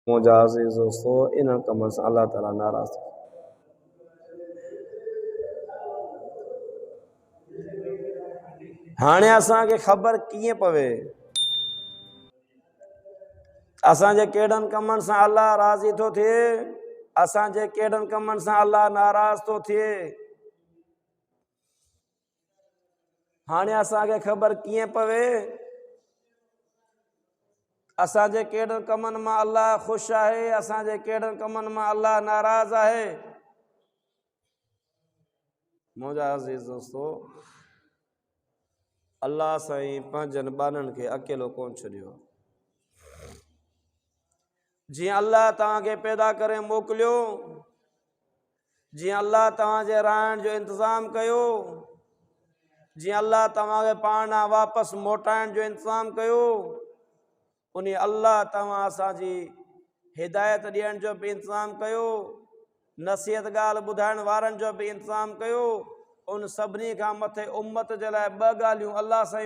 मुंहिंजा अज़ीज़ दोस्तो इन कमनि सां अल्लाह ताला नाराज़ थो। हाणे असांखे ख़बर कीअं पवे असांजे कहिड़नि कमनि सां अल्लाह राज़ी थो थिए, असांजे कहिड़नि कमनि सां अल्लाह नाराज़ थो थिए। हाणे असांखे ख़बर कीअं पवे असांजे कहिड़नि कमनि मां अल्लाह ख़ुशि आहे, असांजे कहिड़नि कमनि मां अल्लाह नाराज़ आहे। मुंहिंजा अज़ीज़ दोस्तो अल्लाह साईं पंहिंजनि ॿारनि खे अकेलो कोन छॾियो। जीअं अल्लाह तव्हांखे पैदा करे मोकिलियो, जीअं अल्लाह तव्हांजे रहण जो इंतज़ाम कयो, जीअं अल्लाह तव्हांखे पाण ॾांहुं वापसि मोटाइण जो इंतज़ाम कयो, उन अल्लाह तव्हां असांजी हिदायत ॾियण जो बि इंतज़ाम कयो, नसीहत ॻाल्हि ॿुधाइण वारनि जो बि इंतज़ाम कयो। उन सभिनी खां मथे उम्मत जे लाइ ॿ ॻाल्हियूं अल्लाह साईं